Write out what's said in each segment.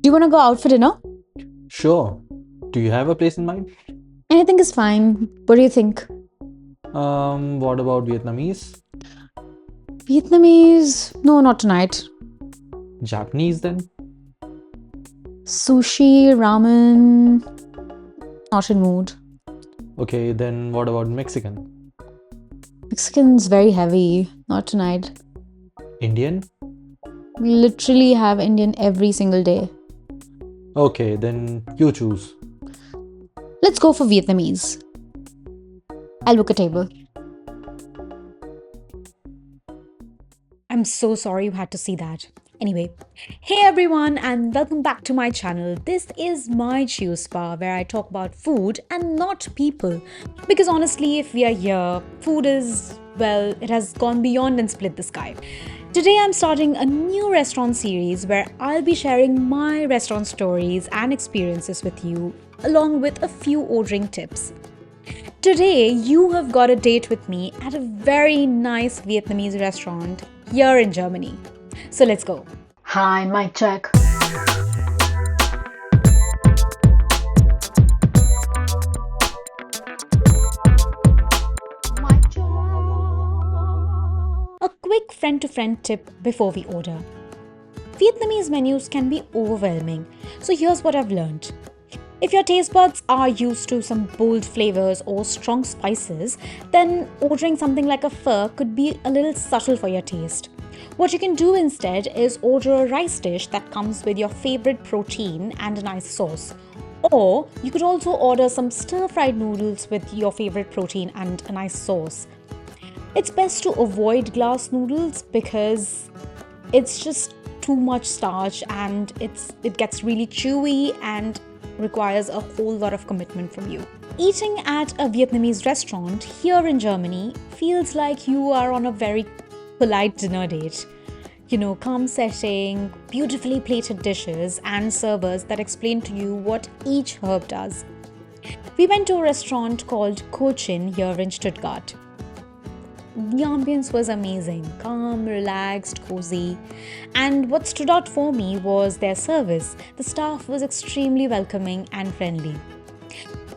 you want to go out for dinner? Sure. Do you have a place in mind? Anything is fine. What do you think? What about Vietnamese? Vietnamese? No, not tonight. Japanese then? Sushi, ramen. Not in mood. Okay, then what about Mexican? Mexican's very heavy. Not tonight. Indian? We literally have Indian every single day. Okay, then you choose. Let's go for Vietnamese. I'll book a table. I'm so sorry you had to see that. Anyway, hey everyone and welcome back to my channel. This is my Chewspah where I talk about food and not people. Because honestly, if we are here, food is, well, it has gone beyond and split the sky. Today I'm starting a new restaurant series where I'll be sharing my restaurant stories and experiences with you, along with a few ordering tips. Today, you have got a date with me at a very nice Vietnamese restaurant here in Germany. So let's go. Hi, mic check. A quick friend-to-friend tip before we order. Vietnamese menus can be overwhelming, so here's what I've learned. If your taste buds are used to some bold flavors or strong spices, then ordering something like a pho could be a little subtle for your taste. What you can do instead is order a rice dish that comes with your favorite protein and a nice sauce. Or you could also order some stir-fried noodles with your favorite protein and a nice sauce. It's best to avoid glass noodles because it's just too much starch and it gets really chewy and requires a whole lot of commitment from you. Eating at a Vietnamese restaurant here in Germany feels like you are on a very polite dinner date. Calm setting, beautifully plated dishes, and servers that explain to you what each herb does. We went to a restaurant called Cochin here in Stuttgart. The ambience was amazing, calm, relaxed, cozy. And what stood out for me was their service. The staff was extremely welcoming and friendly.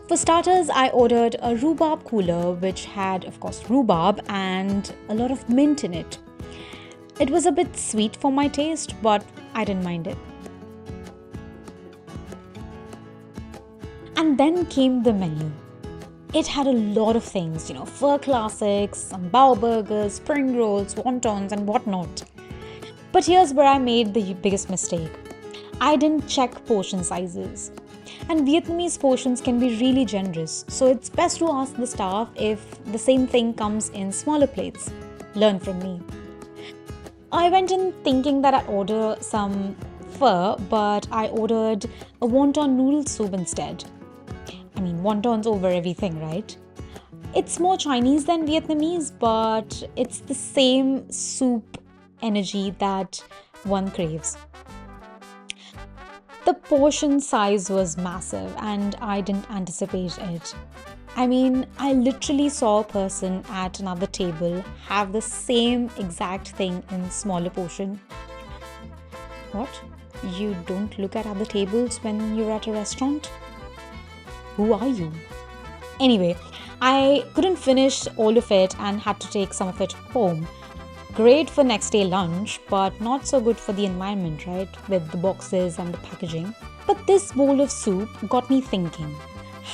For starters, I ordered a rhubarb cooler, which had, of course, rhubarb and a lot of mint in it. It was a bit sweet for my taste, but I didn't mind it. And then came the menu. It had a lot of things, pho classics, some bao burgers, spring rolls, wontons and whatnot. But here's where I made the biggest mistake. I didn't check portion sizes. And Vietnamese portions can be really generous, so it's best to ask the staff if the same thing comes in smaller plates. Learn from me. I went in thinking that I'd order some pho, but I ordered a Wonton Noodles soup instead. I mean, wontons over everything, right? It's more Chinese than Vietnamese, but it's the same soup energy that one craves. The portion size was massive and I didn't anticipate it. I mean, I literally saw a person at another table have the same exact thing in smaller portion. What? You don't look at other tables when you're at a restaurant? Who are you? Anyway, I couldn't finish all of it and had to take some of it home. Great for next day lunch, but not so good for the environment, right? With the boxes and the packaging. But this bowl of soup got me thinking,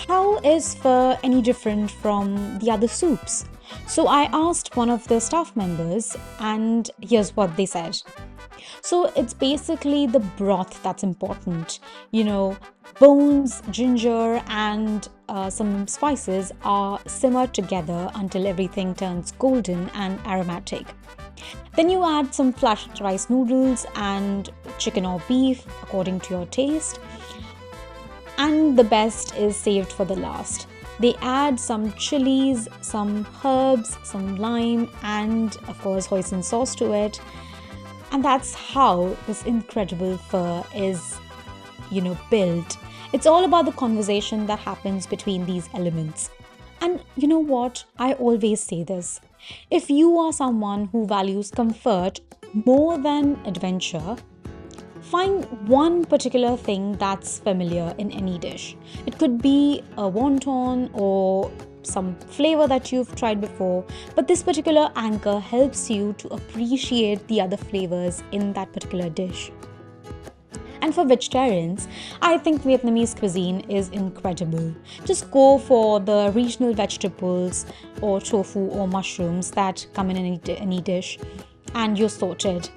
how is pho any different from the other soups? So I asked one of the staff members and here's what they said. So it's basically the broth that's important. Bones, ginger and some spices are simmered together until everything turns golden and aromatic. Then you add some flashed rice noodles and chicken or beef according to your taste. And the best is saved for the last. They add some chilies, some herbs, some lime and of course hoisin sauce to it. And that's how this incredible pho is, built. It's all about the conversation that happens between these elements. And you know what? I always say this. If you are someone who values comfort more than adventure, Find one particular thing that's familiar in any dish. It could be a wonton or some flavor that you've tried before, but this particular anchor helps you to appreciate the other flavors in that particular dish. And for vegetarians, I think Vietnamese cuisine is incredible. Just go for the regional vegetables or tofu or mushrooms that come in any dish, and you're sorted.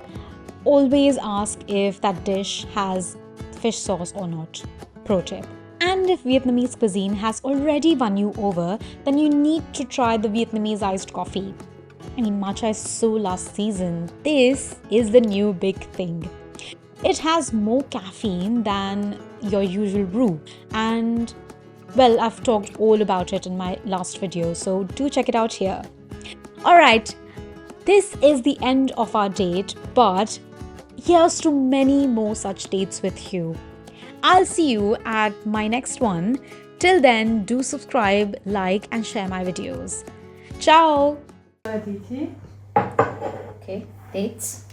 Always ask if that dish has fish sauce or not. Pro tip. And if Vietnamese cuisine has already won you over, then you need to try the Vietnamese iced coffee. I mean, matcha is so last season. This is the new big thing. It has more caffeine than your usual brew, and well, I've talked all about it in my last video, so do check it out here. Alright, this is the end of our date, but here's to many more such dates with you. I'll see you at my next one. Till then, do subscribe, like, and share my videos. Ciao! Aditi, Okay, dates.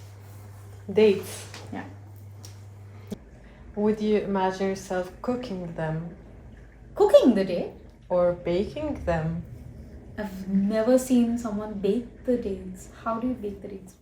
dates. Yeah. Would you imagine yourself cooking them Cooking the date? or baking them? I've never seen someone bake the dates. How do you bake the dates?